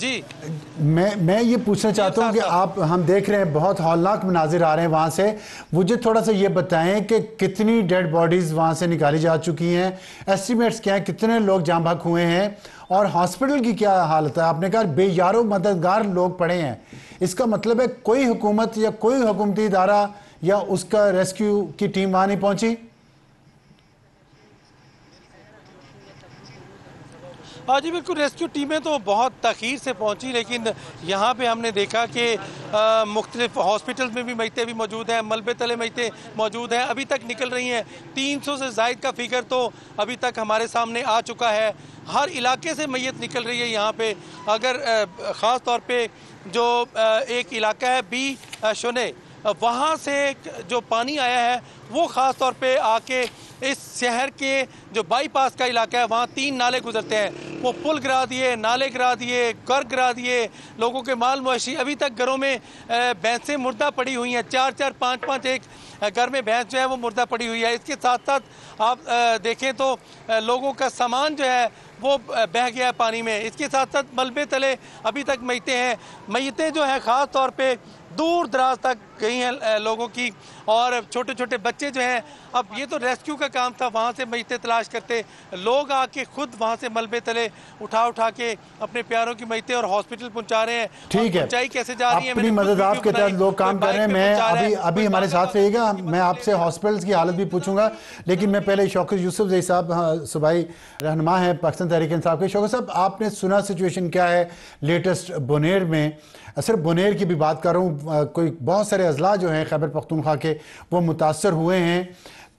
جی میں یہ پوچھنا چاہتا ہوں کہ آپ ہم دیکھ رہے ہیں بہت ہولناک مناظر آ رہے ہیں وہاں سے، مجھے تھوڑا سا یہ بتائیں کہ کتنی ڈیڈ باڈیز وہاں سے نکالی جا چکی ہیں، ایسٹیمیٹس کیا ہیں، کتنے لوگ جاں بحق ہوئے ہیں اور ہاسپٹل کی کیا حالت ہے؟ آپ نے کہا بے یارو مددگار لوگ پڑے ہیں، اس کا مطلب ہے کوئی حکومت یا کوئی حکومتی ادارہ یا اس کا ریسکیو کی ٹیم وہاں نہیں پہنچی؟ ہاں جی بالکل، ریسکیو ٹیمیں تو بہت تاخیر سے پہنچی، لیکن یہاں پہ ہم نے دیکھا کہ مختلف ہاسپٹلز میں بھی میتیں بھی موجود ہیں، ملبے تلے میتیں موجود ہیں، ابھی تک نکل رہی ہیں۔ 300 سے زائد کا فگر تو ابھی تک ہمارے سامنے آ چکا ہے، ہر علاقے سے میت نکل رہی ہے یہاں پہ۔ اگر خاص طور پہ جو ایک علاقہ ہے بی شونے، وہاں سے جو پانی آیا ہے وہ خاص طور پہ آ کے اس شہر کے جو بائی پاس کا علاقہ ہے وہاں 3 نالے گزرتے ہیں، وہ پل گرا دیے، نالے گرا دیے، گھر گرا دیے، لوگوں کے مال مویشی، ابھی تک گھروں میں بھینسیں مردہ پڑی ہوئی ہیں، 4-4 5-5 ایک گھر میں بھینس جو ہے وہ مردہ پڑی ہوئی ہے۔ اس کے ساتھ ساتھ آپ دیکھیں تو لوگوں کا سامان جو ہے وہ بہہ گیا ہے پانی میں، اس کے ساتھ ساتھ ملبے تلے ابھی تک میتیں ہیں۔ میتیں جو ہیں خاص طور پہ دور دراز تک گئی ہیں لوگوں کی، اور چھوٹے چھوٹے بچے جو ہیں، اب یہ تو ریسکیو کا کام تھا، وہاں سے میتیں تلاش کرتے، لوگ آ کے خود وہاں سے ملبے تلے اٹھا کے اپنے پیاروں کی میتیں اور ہاسپٹل پہنچا رہے ہیں۔ ٹھیک ہے، پہنچائی کیسے جا رہی ہیں، اپنی مدد آپ کے تحت لوگ کام کر رہے ہیں۔ میں ابھی ہمارے ساتھ رہیے گا، میں آپ سے ہاسپٹلز کی حالت بھی پوچھوں گا، لیکن میں پہلے شوکت یوسف زئی صاحب صوبائی رہنما ہیں پاکستان تحریک انصاف کے۔ شوکت صاحب، آپ نے سنا سچویشن کیا ہے لیٹسٹ بونیر میں؟ صرف بونیر کی بھی بات کر رہا ہوں، کوئی بہت سارے اضلاع جو ہیں خیبر پختونخوا کے وہ متاثر ہوئے ہیں،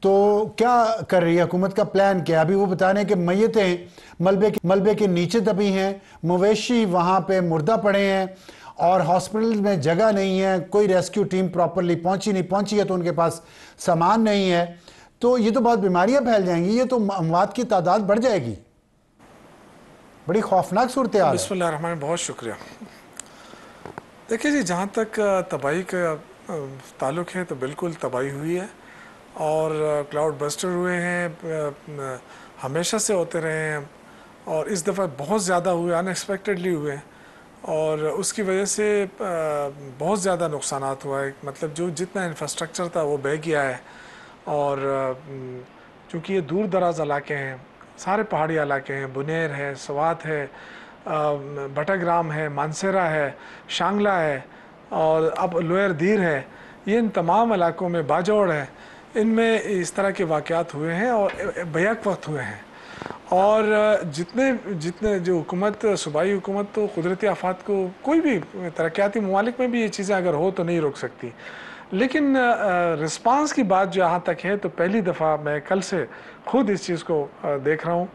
تو کیا کر رہی ہے حکومت؟ کا پلان کیا؟ ابھی وہ بتا رہے ہیں کہ میتیں ملبے کے نیچے دبی ہیں، مویشی وہاں پہ مردہ پڑے ہیں اور ہاسپٹل میں جگہ نہیں ہے، کوئی ریسکیو ٹیم پراپرلی پہنچی ہے تو ان کے پاس سامان نہیں ہے، تو یہ تو بہت بیماریاں پھیل جائیں گی، یہ تو اموات کی تعداد بڑھ جائے گی، بڑی خوفناک صورتحال ہے۔ بسم اللہ الرحمن الرحیم، بہت شکریہ۔ دیکھیں جی، جہاں تک تباہی کا تعلق ہے تو بالکل تباہی ہوئی ہے، اور کلاؤڈ بسٹر ہوئے ہیں، ہمیشہ سے ہوتے رہے ہیں، اور اس دفعہ بہت زیادہ ہوئے، ان ایکسپیکٹڈلی ہوئے، اور اس کی وجہ سے بہت زیادہ نقصانات ہوا ہے۔ مطلب جو جتنا انفراسٹرکچر تھا وہ بہہ گیا ہے، اور چونکہ یہ دور دراز علاقے ہیں، سارے پہاڑی علاقے ہیں، بنیر ہے، سوات ہے، بٹاگرام ہے، مانسیرا ہے، شانگلہ ہے، اور اب لوئر دیر ہے، یہ ان تمام علاقوں میں باجوڑ ہے، ان میں اس طرح کے واقعات ہوئے ہیں اور بیک وقت ہوئے ہیں، اور جتنے جو حکومت، صوبائی حکومت تو قدرتی آفات کو کوئی بھی ترقیاتی ممالک میں بھی یہ چیزیں اگر ہو تو نہیں روک سکتی، لیکن رسپانس کی بات جہاں تک ہے تو پہلی دفعہ میں کل سے خود اس چیز کو دیکھ رہا ہوں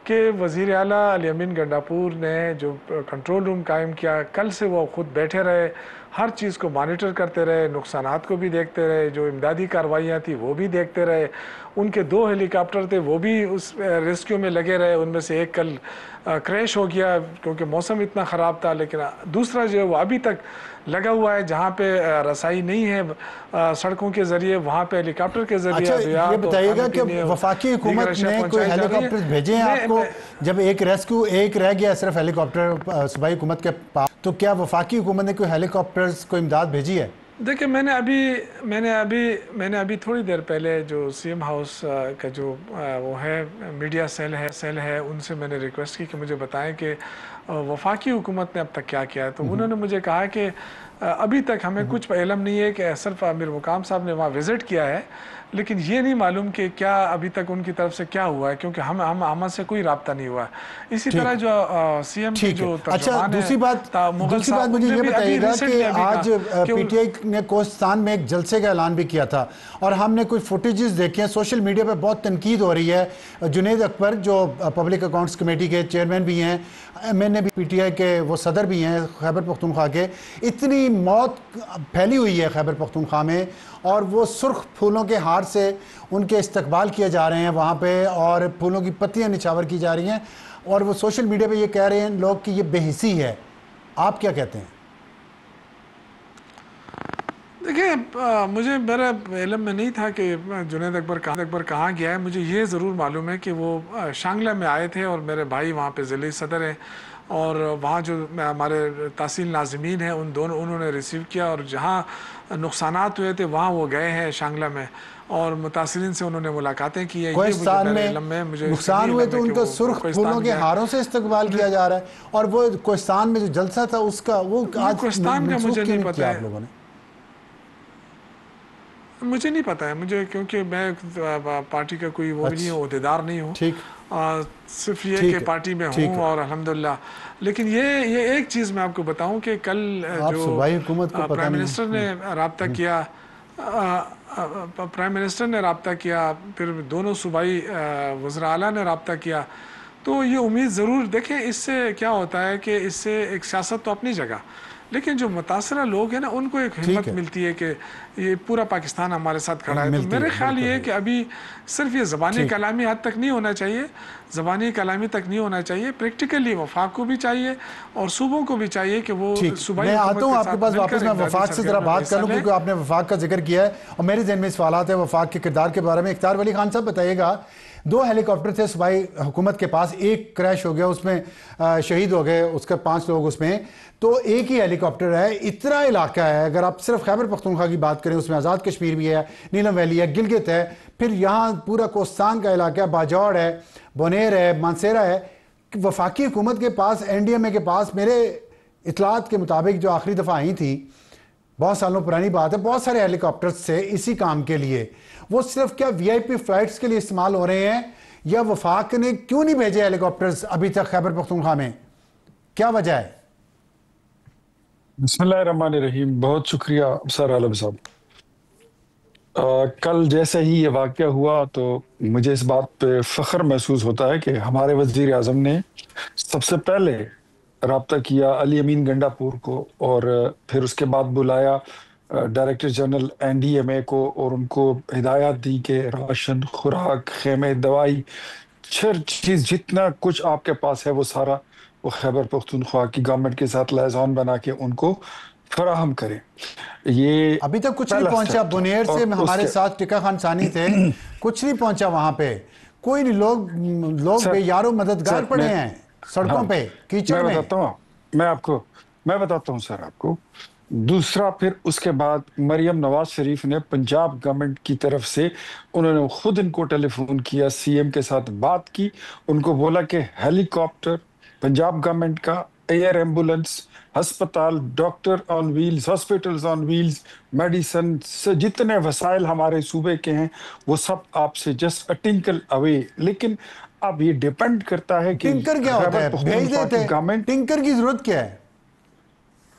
کہ وزیر اعلیٰ علی امین گنڈاپور نے جو کنٹرول روم قائم کیا، کل سے وہ خود بیٹھے رہے، ہر چیز کو مانیٹر کرتے رہے، نقصانات کو بھی دیکھتے رہے، جو امدادی کارروائیاں تھیں وہ بھی دیکھتے رہے، ان کے 2 ہیلی کاپٹر تھے وہ بھی اس ریسکیو میں لگے رہے، ان میں سے ایک کل کریش ہو گیا کیونکہ موسم اتنا خراب تھا، لیکن دوسرا جو ہے وہ ابھی تک لگا ہوا ہے، جہاں پہ رسائی نہیں ہے سڑکوں کے ذریعے، وہاں پہ ہیلی کاپٹر کے ذریعے۔ اچھا یہ بتائیے گا کہ وفاقی حکومت نے کوئی ہیلی کاپٹر بھیجے ہیں آپ کو؟ جب ایک ریسکیو ایک رہ گیا صرف ہیلی کاپٹر صوبائی حکومت کے پاس، تو کیا وفاقی حکومت نے کوئی ہیلی کاپٹرز کو امداد بھیجی ہے؟ دیکھیں، میں نے ابھی تھوڑی دیر پہلے جو سی ایم ہاؤس کا جو وہ ہے میڈیا سیل ہے ان سے میں نے ریکویسٹ کی کہ مجھے بتائیں کہ وفاقی حکومت نے اب تک کیا کیا ہے، تو انہوں نے مجھے کہا کہ ابھی تک ہمیں کچھ علم نہیں ہے کہ صرف امیر مقام صاحب نے وہاں وزٹ کیا ہے، لیکن یہ نہیں معلوم کہ کیا ابھی تک ان کی طرف سے کیا ہوا ہے، کیونکہ ہم سے کوئی رابطہ نہیں ہوا ہے۔ اسی طرح جو سی ایم کی جو اچھا دوسری بات مجھے یہ بتائیے گا کہ آج پی ٹی آئی نے کوہستان میں ایک جلسے کا اعلان بھی کیا تھا، اور ہم نے کوئی فوٹیجز دیکھے ہیں، سوشل میڈیا پہ بہت تنقید ہو رہی ہے۔ جنید اکبر جو پبلک اکاؤنٹس کمیٹی کے چیئرمین بھی ہیں، میں نے بھی پی ٹی آئی کے وہ صدر بھی ہیں خیبر پختونخوا کے، اتنی موت پھیلی ہوئی ہے خیبر پختونخوا میں، اور وہ سرخ پھولوں کے ہار سے ان کے استقبال کیے جا رہے ہیں وہاں پہ، اور پھولوں کی پتیاں نچھاور کی جا رہی ہیں، اور وہ سوشل میڈیا پہ یہ کہہ رہے ہیں لوگ کہ یہ بے حسی ہے۔ آپ کیا کہتے ہیں؟ دیکھیں، مجھے میرا علم میں نہیں تھا کہ جنید اکبر کہاں گیا ہے، مجھے یہ ضرور معلوم ہے کہ وہ شانگلہ میں آئے تھے، اور میرے بھائی وہاں پہ ضلعی صدر ہیں، اور وہاں جو ہمارے تحصیل ناظمین ہیں انہوں نے ریسیو کیا، اور جہاں نقصانات ہوئے تھے وہاں وہ گئے ہیں شانگلہ میں، اور متاثرین سے انہوں نے ملاقاتیں کی ہیں. یہ مجھے کوہستان میرے میں علم میں مجھے نقصان ہوئے تو ان کو سرخ پھولوں کے ہاروں سے استقبال کیا جا رہا ہے، اور وہ کوہستان میں جو جلسہ تھا اس کا وہ آج کوہستان کا منسوخ مجھے کیوں نہیں نہیں پتہ کیا ہے، آپ لوگوں نے؟ مجھے نہیں پتا ہے، مجھے کیونکہ میں پارٹی کا کوئی وہ بھی نہیں ہوں، عہدیدار نہیں ہوں، ٹھیک صرف یہ کہ ٹھیک ہے، پارٹی میں ٹھیک ہوں ہے. اور الحمدللہ. لیکن یہ ایک چیز میں آپ کو بتاؤں کہ کل آپ جو صوبائی حکومت کو پتہ پرائم نہیں منسٹر نے رابطہ کیا، پرائم منسٹر نے رابطہ کیا، پھر دونوں صوبائی وزراء اعلیٰ نے رابطہ کیا، تو یہ امید ضرور دیکھیں اس سے کیا ہوتا ہے کہ اس سے ایک سیاست تو اپنی جگہ، لیکن جو متاثرہ لوگ ہیں نا ان کو ایک ٹھیک ہمت ہے، ملتی ہے کہ یہ پورا پاکستان ہمارے ساتھ کھڑا ہے. تو ملتی میرے ہے، خیال بالکل یہ ہے ہے. کہ ابھی صرف یہ زبانی ٹھیک ہے. کلامی حد تک نہیں ہونا چاہیے، زبانی کلامی تک نہیں ہونا چاہیے، پریکٹیکلی وفاق کو بھی چاہیے اور صوبوں کو بھی چاہیے کہ وہ ٹھیک. صوبائی میں آتا حکومت ہوں کے آپ کے ساتھ پاس مل واپس، کر میں امدادی وفاق سے ذرا سرگرمیوں میں بات کر حصہ لوں لیں. کیونکہ آپ نے وفاق کا ذکر کیا ہے اور میرے ذہن میں سوالات ہیں وفاق کے کردار کے بارے میں. اختیار ولی خان صاحب بتائیے گا، 2 ہیلی کاپٹر تھے صوبائی حکومت کے پاس، ایک کریش ہو گیا، اس میں شہید ہو گئے اس کے 5 لوگ اس میں، تو ایک ہی ہیلی کاپٹر ہے. اتنا علاقہ ہے، اگر آپ صرف خیبر پختونخوا کی بات کریں اس میں آزاد کشمیر بھی ہے، نیلم ویلی ہے، گلگت ہے، پھر یہاں پورا کوہستان کا علاقہ ہے، باجوڑ ہے، بونیر ہے، مانسیرا ہے. وفاقی حکومت کے پاس، این ڈی ایم اے کے پاس میرے اطلاعات کے مطابق جو آخری دفعہ آئی تھی، بہت سالوں پرانی بات ہے، بہت سارے ہیلی کاپٹرز سے اسی کام کے لیے. وہ صرف کیا وی آئی پی فلائٹس کے لیے استعمال ہو رہے ہیں، یا وفاق نے کیوں نہیں بھیجے ہیلی کاپٹرز ابھی تک خیبر پختونخوا میں؟ کیا وجہ ہے؟ بسم اللہ الرحمن الرحیم. بہت شکریہ افسر عالم صاحب. کل جیسے ہی یہ واقعہ ہوا تو مجھے اس بات پہ فخر محسوس ہوتا ہے کہ ہمارے وزیر اعظم نے سب سے پہلے رابطہ کیا علی امین گنڈا پور کو، اور پھر اس کے بعد بلایا director general N D M A کو، اور ان کو ہدایات دی کہ راشن، خوراک، خیمے، دوائی، ہر چیز جتنا کچھ آپ کے پاس ہے وہ سارا وہ خیبر پختونخوا کی گورنمنٹ کے ساتھ لائزان بنا کے ان کو فراہم کریں. یہ ابھی تک کچھ نہیں پہلا پہنچا. سٹیپ تھا. بونیر اور سے اس ہمارے کے ساتھ ٹکا خان ثانی تھے، کچھ نہیں پہنچا وہاں پہ، کوئی نہیں. لوگ سر بے یارو مددگار سر پڑے ہیں سڑکوں ہاں پہ کیچڑ میں میں. بتاتا ہوں میں بتاتا ہوں سر آپ کو. دوسرا، پھر اس کے بعد مریم نواز شریف نے پنجاب گورنمنٹ کی طرف سے انہوں نے خود ان کو ٹیلی فون کیا، سی ایم کے ساتھ بات کی، ان کو بولا کہ ہیلی کاپٹر پنجاب گورنمنٹ کا، ایئر ایمبولنس، ہسپتال، ڈاکٹر آن ویلز، ہاسپٹلز آن ویلز، میڈیسن سے جتنے وسائل ہمارے صوبے کے ہیں وہ سب آپ سے جسٹ ٹنکل اوے. لیکن اب یہ ڈیپینڈ کرتا ہے کہ ٹنکر کیا ہوتا خیبر ہے؟ بھیج پختونخوا کی دیتے. گورنمنٹ. ٹنکر کی ضرورت کیا ہے؟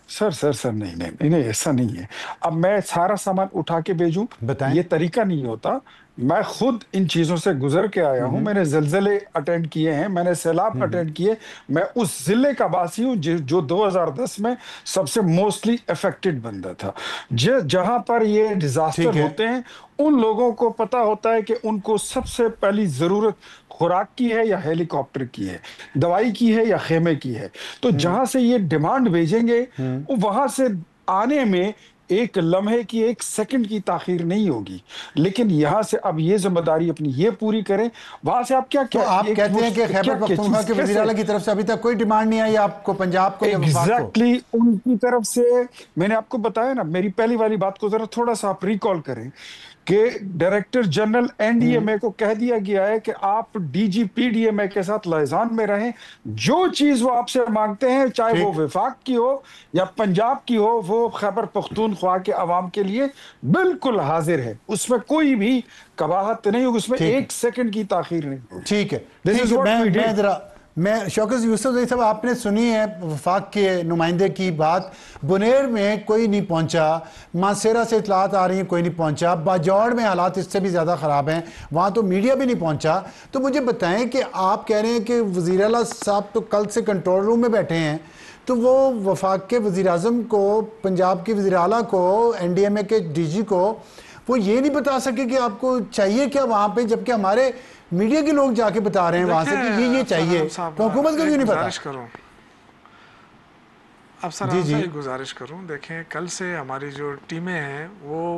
سر نہیں ایسا نہیں ہے. اب میں سارا سامان اٹھا کے بھیجوں، بتائیں. یہ طریقہ نہیں ہوتا. میں خود ان چیزوں سے گزر کے آیا ہوں. میں نے زلزلے اٹینڈ کیے ہیں، میں نے سیلاب اٹینڈ کیے. میں اس ضلع کا باسی ہوں جو 2010 میں سب سے موسٹلی افیکٹڈ بندہ تھا. جہاں پر یہ ڈیزاسٹر ٹھیک ہے. ہوتے ہیں ان لوگوں کو پتا ہوتا ہے کہ ان کو سب سے پہلی ضرورت خوراک کی ہے یا ہیلی کاپٹر کی ہے، دوائی کی ہے یا خیمے کی ہے. تو جہاں سے یہ ڈیمانڈ بھیجیں گے وہاں سے آنے میں ایک لمحے کی، ایک سیکنڈ کی تاخیر نہیں ہوگی. لیکن یہاں سے اب یہ ذمہ داری اپنی یہ پوری کریں. وہاں سے آپ تو آپ کہتے ہیں کہ خیبر پختونخوا کے وزیر اعلیٰ کی طرف سے ابھی تک کوئی ڈیمانڈ نہیں آئی آپ کو، پنجاب کو یا وفاق کو؟ ایگزیکٹلی ان کی طرف سے میں نے آپ کو بتایا نا. میری پہلی والی بات کو ذرا تھوڑا سا آپ ریکال کریں کہ director general N D M A کو کہہ دیا گیا ہے کہ آپ D G P D M A کے ساتھ لائزان میں رہیں. جو چیز وہ آپ سے مانگتے ہیں چاہے وہ وفاق کی ہو یا پنجاب کی ہو، وہ خیبر پختونخوا کے عوام کے لیے بالکل حاضر ہے. اس میں کوئی بھی قباحت نہیں ہوگی، اس میں ایک سیکنڈ کی تاخیر نہیں ہوگی. ٹھیک ہے. میں شوکت یوسف زئی صاحب، آپ نے سنی ہے وفاق کے نمائندے کی بات. بونیر میں کوئی نہیں پہنچا، مانسیرا سے اطلاعات آ رہی ہیں کوئی نہیں پہنچا، باجوڑ میں حالات اس سے بھی زیادہ خراب ہیں، وہاں تو میڈیا بھی نہیں پہنچا. تو مجھے بتائیں کہ آپ کہہ رہے ہیں کہ وزیر اعلیٰ صاحب تو کل سے کنٹرول روم میں بیٹھے ہیں، تو وہ وفاق کے وزیر اعظم کو، پنجاب کے وزیر اعلیٰ کو، این ڈی ایم اے کے ڈی جی کو وہ یہ نہیں بتا سکے کہ آپ کو چاہیے کیا وہاں پہ، جبکہ ہمارے میڈیا کے لوگ جا کے بتا رہے ہیں وہاں سے کہ یہ چاہیے، تو حکومت کو کیوں نہیں پتا؟ افسر صاحب ایک گزارش کروں. دیکھیں کل سے ہماری جو ٹیمیں ہیں وہ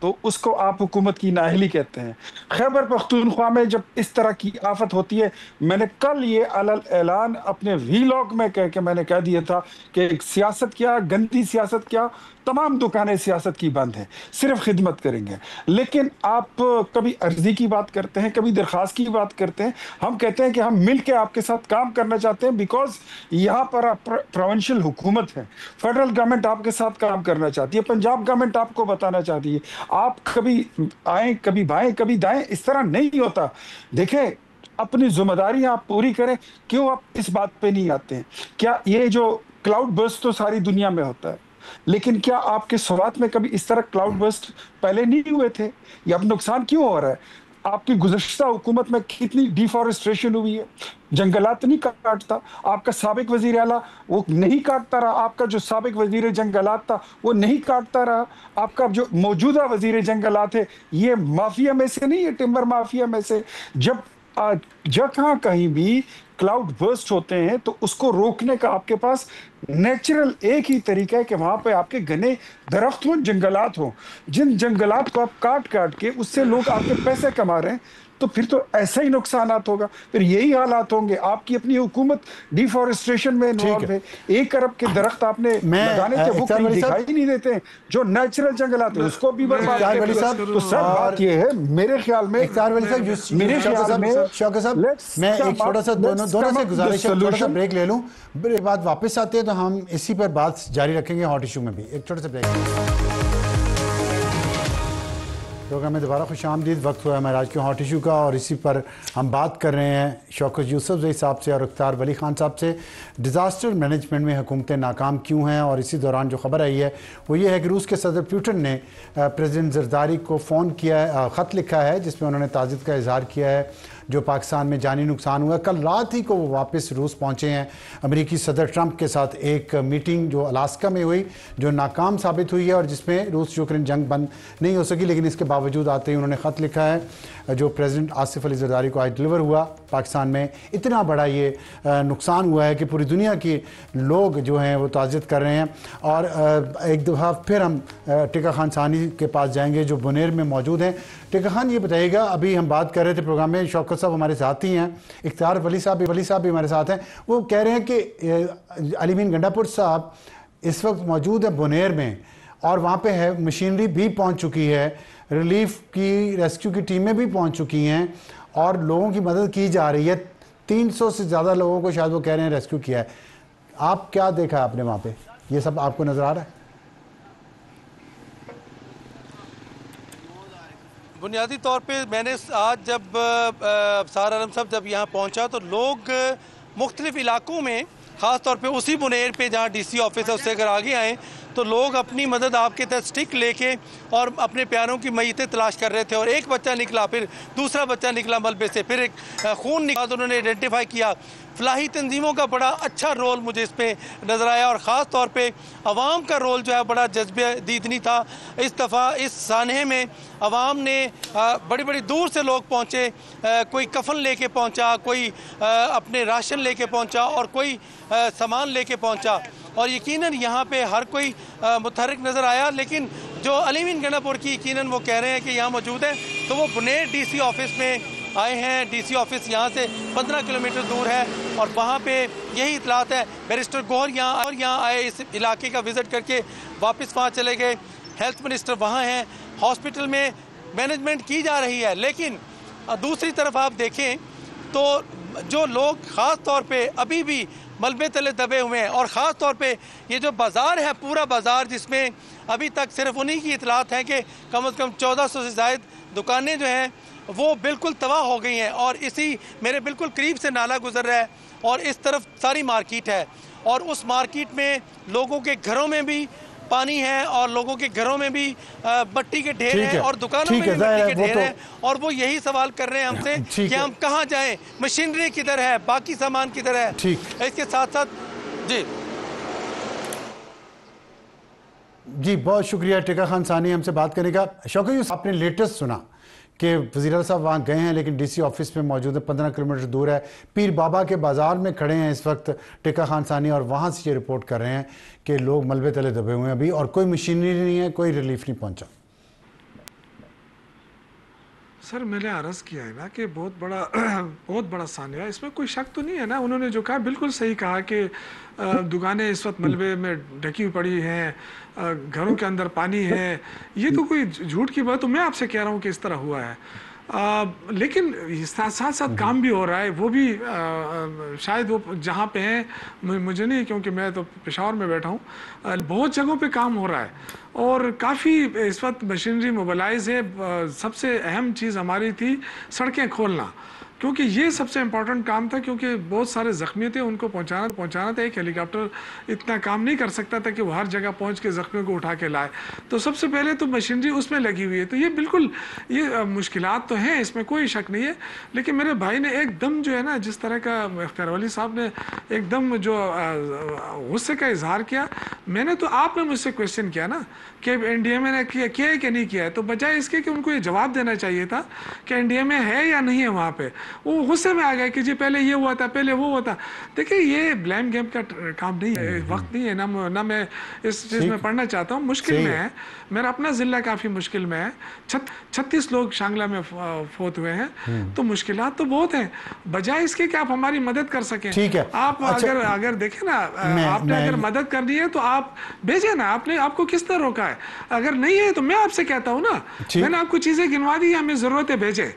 تو اس کو آپ حکومت کی نااہلی کہتے ہیں. خیبر پختونخوا میں جب اس طرح کی آفت ہوتی ہے، میں نے کل یہ علل اعلان اپنے وی لاگ میں کہہ کے میں نے کہہ دیا تھا کہ سیاست کیا، گندی سیاست کیا، تمام دکانیں سیاست کی بند ہیں، صرف خدمت کریں گے. لیکن آپ کبھی عرضی کی بات کرتے ہیں، کبھی درخواست کی بات کرتے ہیں. ہم کہتے ہیں کہ ہم مل کے آپ کے ساتھ کام کرنا چاہتے ہیں، بیکاز یہاں پر پروونشل حکومت ہے، فیڈرل گورنمنٹ آپ کے ساتھ کام کرنا چاہتی ہے، پنجاب گورنمنٹ آپ کو بتانا چاہتی ہے. آپ کبھی آئیں، کبھی بائیں، کبھی دائیں، اس طرح نہیں ہوتا. دیکھیں، اپنی ذمہ داری آپ پوری کریں. کیوں آپ اس بات پہ نہیں آتے ہیں؟ کیا یہ جو کلاؤڈ برسٹ تو ساری دنیا میں ہوتا ہے، لیکن کیا آپ کے سوات میں کبھی اس طرح کلاؤڈ برسٹ پہلے نہیں ہوئے تھے؟ یہ اب نقصان کیوں ہو رہا ہے؟ آپ کی گزشتہ حکومت میں کتنی ڈیفارسٹریشن ہوئی ہے، جنگلات نہیں کاٹتا. آپ کا سابق وزیر اعلیٰ وہ نہیں کاٹتا رہا، آپ کا جو سابق وزیر جنگلات تھا وہ نہیں کاٹتا رہا، آپ کا جو موجودہ وزیر جنگلات ہے یہ مافیا میں سے نہیں ہے، ٹمبر مافیا میں سے. جہاں کہیں بھی کلاؤڈ برسٹ ہوتے ہیں تو اس کو روکنے کا آپ کے پاس نیچرل ایک ہی طریقہ ہے کہ وہاں پہ آپ کے گھنے درخت ہوں، جنگلات ہوں. جن جنگلات کو آپ کاٹ کے اس سے لوگ آپ کے پیسے کما رہے ہیں، تو پھر تو ایسا ہی نقصانات ہوگا، پھر یہی حالات ہوں گے. آپ کی اپنی حکومت ڈیفارسٹریشن میں انوالو ہے. 1 ارب کے درخت آپ نے لگانے کے وہ کہیں دکھائی نہیں دیتے ہیں. جو نیچرل جنگلات ہیں اس کو بھی برباد کرتے ہیں. تو سر بات یہ ہے میرے خیال میں، شوکت صاحب، میں ایک چھوٹا سا دونوں سے گزارش ہے، چھوٹا سا بریک لے لوں، بعد واپس آتے ہیں تو ہم اسی پر بات جاری رکھیں گے ہاٹ ایشو میں بھی. ایک چھوٹا سا بریک. پروگرام میں دوبارہ خوش آمدید. وقت ہوا ہے ہمارے آج کے ہاٹ ایشو کا، اور اسی پر ہم بات کر رہے ہیں شوکت یوسفزئی صاحب سے اور اختیار ولی خان صاحب سے. ڈیزاسٹر مینجمنٹ میں حکومتیں ناکام کیوں ہیں؟ اور اسی دوران جو خبر آئی ہے وہ یہ ہے کہ روس کے صدر پیوٹن نے پریزیڈنٹ زرداری کو فون کیا ہے، خط لکھا ہے جس میں انہوں نے تعزیت کا اظہار کیا ہے جو پاکستان میں جانی نقصان ہوا. کل رات ہی کو وہ واپس روس پہنچے ہیں. امریکی صدر ٹرمپ کے ساتھ ایک میٹنگ جو الاسکا میں ہوئی جو ناکام ثابت ہوئی ہے اور جس میں روس یوکرین جنگ بند نہیں ہو سکی، لیکن اس کے باوجود آتے ہی انہوں نے خط لکھا ہے جو پریزیڈنٹ آصف علی زرداری کو آج ڈلیور ہوا. پاکستان میں اتنا بڑا یہ نقصان ہوا ہے کہ پوری دنیا کے لوگ جو ہیں وہ تعزیت کر رہے ہیں. اور ایک دفعہ پھر ہم ٹیکا خان ثانی کے پاس جائیں گے جو بنیر میں موجود ہیں. ٹیکا خان، یہ بتائیے گا، ابھی ہم بات کر رہے تھے پروگرام میں، شوکت صاحب ہمارے ساتھ ہی ہیں، اختیار ولی صاحب بھی ہمارے ساتھ ہیں. وہ کہہ رہے ہیں کہ علی مین گنڈا پور صاحب اس وقت موجود ہے بنیر میں، اور وہاں پہ ہے مشینری بھی پہنچ چکی ہے، ریلیف کی ریسکیو کی ٹیمیں بھی پہنچ چکی ہیں اور لوگوں کی مدد کی جا رہی ہے. 300 سے زیادہ لوگوں کو شاید وہ کہہ رہے ہیں ریسکیو کیا ہے. آپ کیا دیکھا آپ نے وہاں پہ؟ یہ سب آپ کو نظر آ رہا ہے؟ بنیادی طور پہ میں نے آج جب سار عالم صاحب جب یہاں پہنچا تو لوگ مختلف علاقوں میں، خاص طور پہ اسی بنیر پہ جہاں ڈی سی آفس ہے اس سے اگر آگے آئیں تو لوگ اپنی مدد آپ کے تحت سٹک لے کے اور اپنے پیاروں کی میتیں تلاش کر رہے تھے. اور ایک بچہ نکلا، پھر دوسرا بچہ نکلا ملبے سے، پھر ایک خون نکلا تو انہوں نے آئیڈینٹیفائی کیا. فلاحی تنظیموں کا بڑا اچھا رول مجھے اس پہ نظر آیا، اور خاص طور پہ عوام کا رول جو ہے بڑا جذبہ دیدنی تھا. اس دفعہ اس سانحے میں عوام نے بڑی بڑی دور سے لوگ پہنچے، کوئی کفن لے کے پہنچا، کوئی اپنے راشن لے کے پہنچا اور کوئی سامان لے کے پہنچا. اور یقیناً یہاں پہ ہر کوئی متحرک نظر آیا. لیکن جو علی مین گنڈا پور کی یقیناً وہ کہہ رہے ہیں کہ یہاں موجود ہے تو وہ بنیر ڈی سی آفس میں آئے ہیں. ڈی سی آفس یہاں سے 15 کلومیٹر دور ہے اور وہاں پہ یہی اطلاعات ہے. بیرسٹر گوہر یہاں آئے، اس علاقے کا وزٹ کر کے واپس وہاں چلے گئے. ہیلتھ منسٹر وہاں ہیں، ہاسپٹل میں مینجمنٹ کی جا رہی ہے. لیکن دوسری طرف آپ دیکھیں تو جو لوگ خاص طور پہ ابھی بھی ملبے تلے دبے ہوئے ہیں، اور خاص طور پہ یہ جو بازار ہے، پورا بازار جس میں ابھی تک صرف انہی کی اطلاعات ہیں کہ کم از کم 1400 سے زائد دکانیں جو ہیں وہ بالکل تباہ ہو گئی ہیں. اور اسی میرے بالکل قریب سے نالا گزر رہا ہے اور اس طرف ساری مارکیٹ ہے، اور اس مارکیٹ میں لوگوں کے گھروں میں بھی پانی ہے اور لوگوں کے گھروں میں بھی مٹی کے ڈھیر ہیں اور دکانوں میں بھی مٹی کے ڈھیر ہیں. اور وہ یہی سوال کر رہے ہیں ہم سے کہ ہم کہاں جائیں، مشینری کدھر ہے، باقی سامان کدھر ہے. اس کے ساتھ ساتھ جی بہت شکریہ ٹیکا خان ثانی ہم سے بات کرنے کا. شوکت یوسف، آپ نے لیٹسٹ سنا کہ وزیر اعلیٰ صاحب وہاں گئے ہیں لیکن ڈی سی آفس میں موجود ہے، 15 کلومیٹر دور ہے. پیر بابا کے بازار میں کھڑے ہیں اس وقت ٹیکا خان ثانی، اور وہاں سے یہ رپورٹ کر رہے ہیں کہ لوگ ملبے تلے دبے ہوئے ہیں ابھی اور کوئی مشینری نہیں ہے، کوئی ریلیف نہیں پہنچا. سر میں نے عرض کیا ہے نا کہ بہت بڑا سانحہ ہے، اس میں کوئی شک تو نہیں ہے نا. انہوں نے جو کہا بالکل صحیح کہا کہ دکانیں اس وقت ملبے میں ڈھکی ہوئی پڑی ہیں، گھروں کے اندر پانی ہے. یہ تو کوئی جھوٹ کی بات، تو میں آپ سے کہہ رہا ہوں کہ اس طرح ہوا ہے. لیکن ساتھ ساتھ کام بھی ہو رہا ہے. وہ بھی شاید وہ جہاں پہ ہیں مجھے نہیں، کیونکہ میں تو پشاور میں بیٹھا ہوں، بہت جگہوں پہ کام ہو رہا ہے اور کافی اس وقت مشینری موبلائز ہے. سب سے اہم چیز ہماری تھی سڑکیں کھولنا، کیونکہ یہ سب سے امپورٹنٹ کام تھا، کیونکہ بہت سارے زخمی تھے، ان کو پہنچانا تھا. ایک ہیلی کاپٹر اتنا کام نہیں کر سکتا تھا کہ وہ ہر جگہ پہنچ کے زخمیوں کو اٹھا کے لائے. تو سب سے پہلے تو مشینری اس میں لگی ہوئی ہے. تو یہ بالکل یہ مشکلات تو ہیں، اس میں کوئی شک نہیں ہے. لیکن میرے بھائی نے ایک دم جو ہے نا، جس طرح کا اختیار ولی صاحب نے ایک دم جو غصے کا اظہار کیا، میں نے تو آپ نے مجھ سے کویشچن کیا نا کہ این ڈی اے میں نے کیا ہے کہ نہیں کیا ہے، تو بجائے اس کے کہ ان کو یہ جواب دینا چاہیے تھا کہ این ڈی اے میں ہے یا نہیں ہے. وہاں پہ وہ غصے میں آ گئے کہ جی پہلے یہ ہوا تھا، پہلے وہ ہوا تھا. دیکھیں یہ بلیم گیم کا کام نہیں ہے، وقت نہیں ہے، نہ میں اس چیز میں پڑھنا چاہتا ہوں. مشکل میں ہے، میرا اپنا ضلع کافی مشکل میں ہے. 36 لوگ شانگلہ میں فوت ہوئے ہیں. تو مشکلات تو بہت ہیں. بجائے اس کے کہ آپ ہماری مدد کر سکیں، آپ اگر دیکھیں نا، آپ نے اگر مدد کرنی ہے تو آپ بھیجیں نا. آپ کو کس نے روکا ہے؟ اگر نہیں ہے تو میں آپ سے کہتا ہوں نا، میں نے آپ کو چیزیں گنوا دی، ہمیں ضرورت ہے بھیجیں،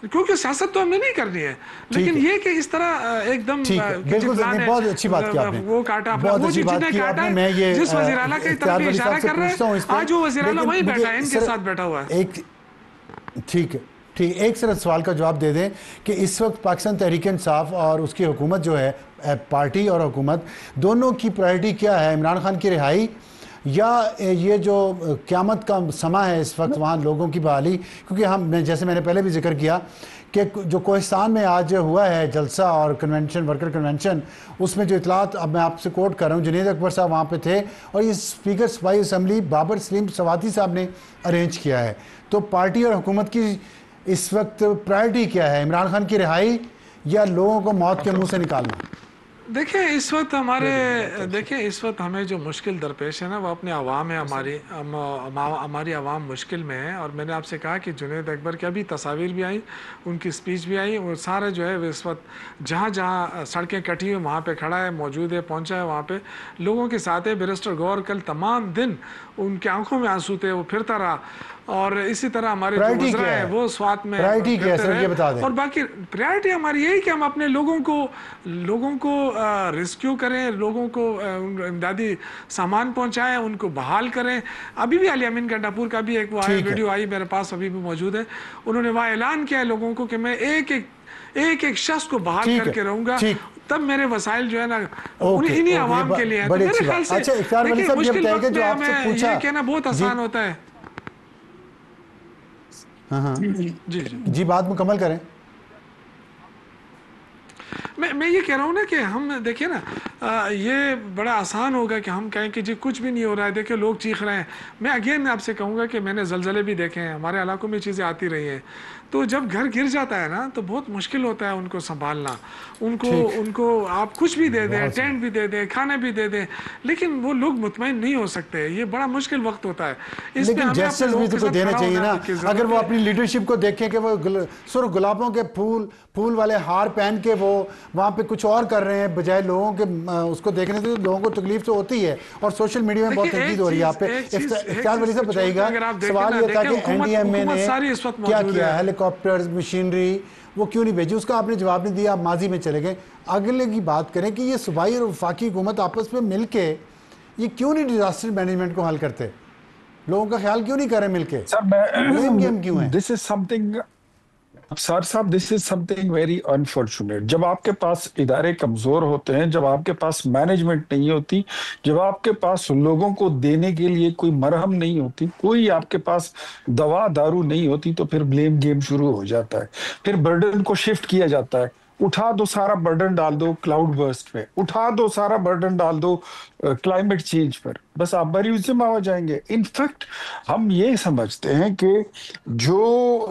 کیونکہ سیاست تو ہمیں نہیں کرنی ہے. لیکن یہ کہ اس طرح ایک دم بہت اچھی بات کی آپ نے، وہ کاٹا، بہت اچھی بات کی آپ نے. میں یہ جس وزیر اعلیٰ کی طرف اشارہ کر رہے ہیں، آج وہ وزیر اعلیٰ وہیں بیٹھا ہے، ان کے ساتھ بیٹھا ہوا ہے. ٹھیک ہے، ایک صرف سوال کا جواب دے دیں کہ اس وقت پاکستان تحریک انصاف اور اس کی حکومت جو ہے، پارٹی اور حکومت دونوں کی پرائرٹی کیا ہے؟ عمران خان کی رہائی یا یہ جو قیامت کا سما ہے اس وقت وہاں لوگوں کی بحالی؟ کیونکہ جیسے میں نے پہلے بھی ذکر کیا کہ جو کوہستان میں آج ہوا ہے جلسہ اور کنونشن، ورکر کنونشن، اس میں جو اطلاعات اب میں آپ سے کوٹ کر رہا ہوں، جنید اکبر صاحب وہاں پہ تھے اور یہ اسپیکر صوبائی اسمبلی بابر سلیم سواتی صاحب نے ارینج کیا ہے. تو پارٹی اور حکومت کی اس وقت پرائرٹی کیا ہے؟ عمران خان کی رہائی یا لوگوں کو موت کے منہ سے نکالنا؟ دیکھیں اس وقت اس وقت ہمیں جو مشکل درپیش ہے نا، وہ اپنے عوام ہے. ہماری عوام مشکل میں ہے. اور میں نے آپ سے کہا کہ جنید اکبر کی ابھی تصاویر بھی آئیں، ان کی سپیچ بھی آئی، وہ سارا جو ہے وہ اس وقت جہاں سڑکیں کٹی ہوئی وہاں پہ کھڑا ہے، موجود ہے، پہنچا ہے وہاں پہ، لوگوں کے ساتھ ہے. بیرسٹر گور کل تمام دن ان کے آنکھوں میں آنسو تھے، وہ پھرتا رہا. اور اسی طرح ہمارے جو وزراء ہیں وہ سوات میں پھرتے رہے. اور باقی پریارٹی ہماری یہی کہ ہم اپنے لوگوں کو ریسکیو کریں، لوگوں کو امدادی سامان پہنچائیں، ان کو بحال کریں. ابھی بھی علی امین گنڈاپور کا بھی ایک ویڈیو آئی میرے پاس، ابھی بھی موجود ہے. انہوں نے وہاں اعلان کیا ہے لوگوں کو کہ میں ایک شخص کو بحال کر کے رہوں گا، تب میرے وسائل جو ہے نا انہیں عوام کے لیے ہیں. تو میرے خیال سے مشکل وقت میں ہمیں یہ کہنا بہت آسان ہوتا ہے. جی بات مکمل کریں. میں یہ کہہ رہا ہوں نا کہ ہم دیکھیں نا، یہ بڑا آسان ہوگا کہ ہم کہیں کہ جی کچھ بھی نہیں ہو رہا ہے، دیکھیں لوگ چیخ رہے ہیں. میں اگین آپ سے کہوں گا کہ میں نے زلزلے بھی دیکھے ہیں، ہمارے علاقوں میں چیزیں آتی رہی ہیں. تو جب گھر گر جاتا ہے نا تو بہت مشکل ہوتا ہے ان کو سنبھالنا. ان کو آپ کچھ بھی دے دیں، ٹینٹ بھی دے دیں، کھانے بھی دے دیں، لیکن وہ لوگ مطمئن نہیں ہو سکتے. یہ بڑا مشکل وقت ہوتا ہے. لیکن جسٹس بھی تو دینا چاہیے نا. اگر وہ اپنی لیڈرشپ کو دیکھیں کہ وہ سرخ گلابوں کے پھول والے ہار پہن کے وہ وہاں پہ کچھ اور کر رہے ہیں بجائے لوگوں کے اس کو دیکھنے سے، لوگوں کو تکلیف تو ہوتی ہے. اور سوشل میڈیا میں بہت تنقید ہو رہی ہے آپ پہ. اختیار ولی صاحب بتائیے گا، سوال یہ تھا کہ این ڈی ایم اے نے کیا کیا، ہیلی کاپٹرز، مشینری وہ کیوں نہیں بھیجی؟ اس کا آپ نے جواب نہیں دیا، آپ ماضی میں چلے گئے. اگلے کی بات کریں کہ یہ صوبائی اور وفاقی حکومت آپس میں مل کے یہ کیوں نہیں ڈیزاسٹر مینجمنٹ کو حل کرتے؟ لوگوں کا خیال کیوں نہیں کریں مل کے؟ دس از سم تھنگ ویری انفارچونیٹ. جب آپ کے پاس ادارے کمزور ہوتے ہیں، جب آپ کے پاس مینجمنٹ نہیں ہوتی، جب آپ کے پاس لوگوں کو دینے کے لیے کوئی مرہم نہیں ہوتی، کوئی آپ کے پاس دوا دارو نہیں ہوتی، تو پھر بلیم گیم شروع ہو جاتا ہے. پھر برڈن کو شفٹ کیا جاتا ہے. اٹھا دو سارا برڈن ڈال دو کلاؤڈ برسٹ پہ، اٹھا دو سارا برڈن ڈال دو کلائمیٹ چینج پر، بس آپ بری میں آ جائیں گے. انفیکٹ ہم یہ سمجھتے ہیں کہ جو